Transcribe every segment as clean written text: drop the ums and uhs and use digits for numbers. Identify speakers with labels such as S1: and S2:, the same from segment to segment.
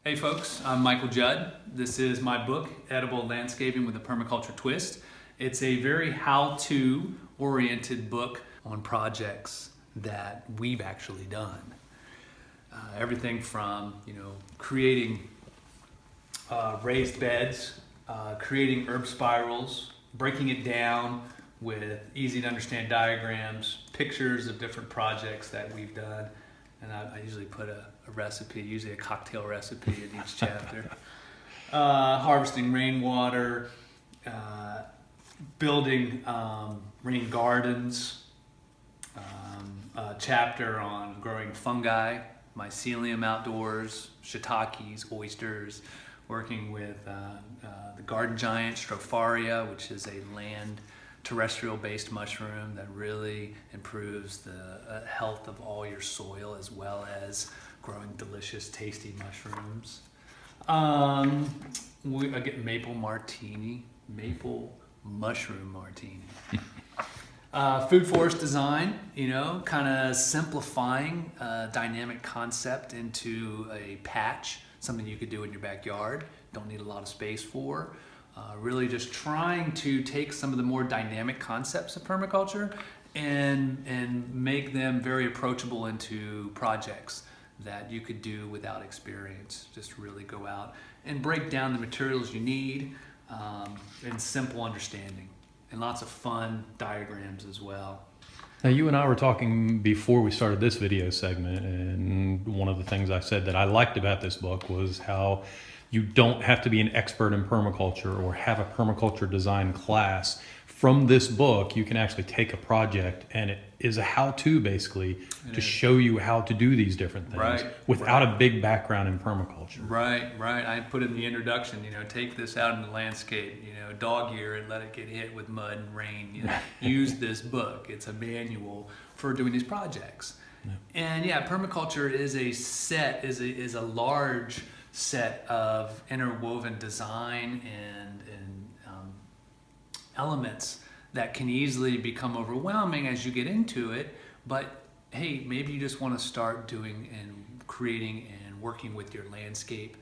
S1: Hey folks, I'm Michael Judd. This is my book, Edible Landscaping with a Permaculture Twist. It's a very how-to oriented book on projects that we've actually done. Everything from, creating raised beds, creating herb spirals, breaking it down with easy to understand diagrams, pictures of different projects that we've done. And I usually put a recipe, usually a cocktail recipe in each chapter. Harvesting rainwater, building rain gardens, a chapter on growing fungi, mycelium outdoors, shiitakes, oysters, working with the garden giant, Stropharia, which is a land terrestrial-based mushroom that really improves the health of all your soil as well as growing delicious, tasty mushrooms. I get maple mushroom martini. Food forest design, kind of simplifying a dynamic concept into a patch, something you could do in your backyard, don't need a lot of space for. Really just trying to take some of the more dynamic concepts of permaculture and make them very approachable into projects that you could do without experience. Just really go out and break down the materials you need in simple understanding, and lots of fun diagrams as well.
S2: Now, you and I were talking before we started this video segment, and one of the things I said that I liked about this book was how you don't have to be an expert in permaculture or have a permaculture design class. From this book, you can actually take a project, and it is a how-to basically to show you how to do these different things without a big background in permaculture.
S1: Right. I put in the introduction, take this out in the landscape, dog ear and let it get hit with mud and rain. Use this book. It's a manual for doing these projects. Yeah. And permaculture is a large set of interwoven design and elements that can easily become overwhelming as you get into it. But hey, maybe you just want to start doing and creating and working with your landscape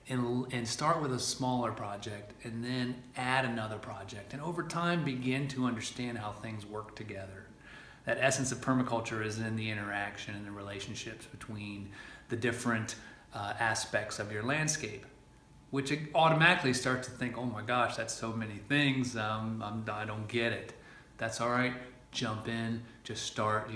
S1: and start with a smaller project and then add another project, and over time begin to understand how things work together. That essence of permaculture is in the interaction and the relationships between the different aspects of your landscape, which it automatically starts to think, oh my gosh, that's so many things, I don't get it. That's all right, jump in, just start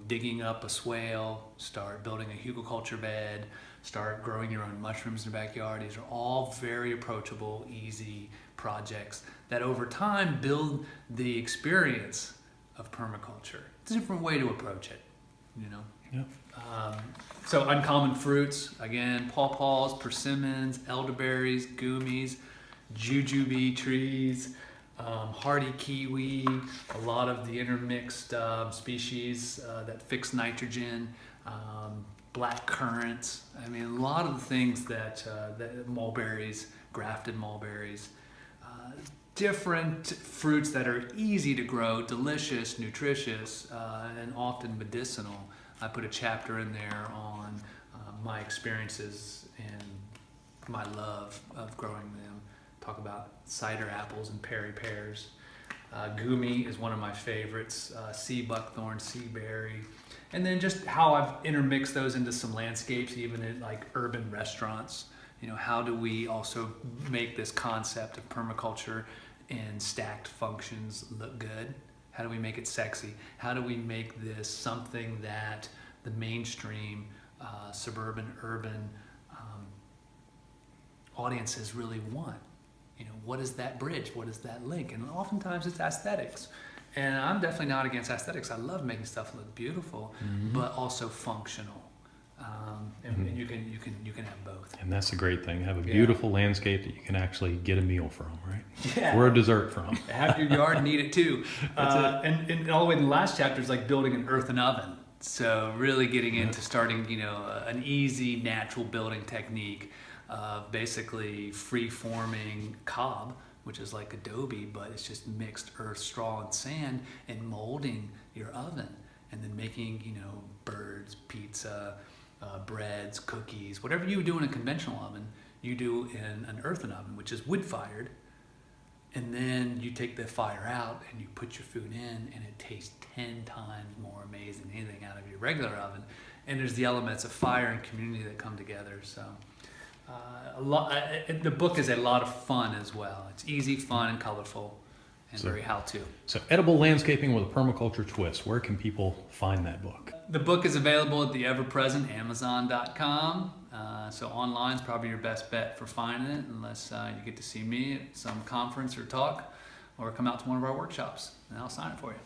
S1: digging up a swale, start building a hugelkultur bed, start growing your own mushrooms in the backyard. These are all very approachable, easy projects that over time build the experience of permaculture. It's a different way to approach it,
S2: Yeah.
S1: So uncommon fruits, again, pawpaws, persimmons, elderberries, goumis, jujube trees, hardy kiwi, a lot of the intermixed species that fix nitrogen, black currants. I mean, a lot of the things that mulberries, grafted mulberries, different fruits that are easy to grow, delicious, nutritious, and often medicinal. I put a chapter in there on my experiences and my love of growing them. Talk about cider apples and peri pears. Goumi is one of my favorites. Sea buckthorn, sea berry. And then just how I've intermixed those into some landscapes, even in like urban restaurants. How do we also make this concept of permaculture and stacked functions look good? How do we make it sexy? How do we make this something that the mainstream suburban, urban audiences really want? What is that bridge? What is that link? And oftentimes it's aesthetics. And I'm definitely not against aesthetics. I love making stuff look beautiful, but also functional. And you can have both.
S2: And that's a great thing. Have a beautiful landscape that you can actually get a meal from, right?
S1: Yeah.
S2: Or a dessert from.
S1: Have your yard and eat it too.
S2: That's it.
S1: And all the way in the last chapter is like building an earthen oven. So really getting into starting, an easy natural building technique of basically free-forming cob, which is like adobe, but it's just mixed earth, straw, and sand, and molding your oven, and then making, birds, pizza, breads, cookies, whatever you do in a conventional oven, you do in an earthen oven, which is wood fired. And then you take the fire out and you put your food in, and it tastes 10 times more amazing than anything out of your regular oven. And there's the elements of fire and community that come together. So the book is a lot of fun as well. It's easy, fun, and colorful, and very how-to.
S2: So Edible Landscaping with a Permaculture Twist. Where can people find that book?
S1: The book is available at the ever-present Amazon.com. So online is probably your best bet for finding it, unless you get to see me at some conference or talk, or come out to one of our workshops, and I'll sign it for you.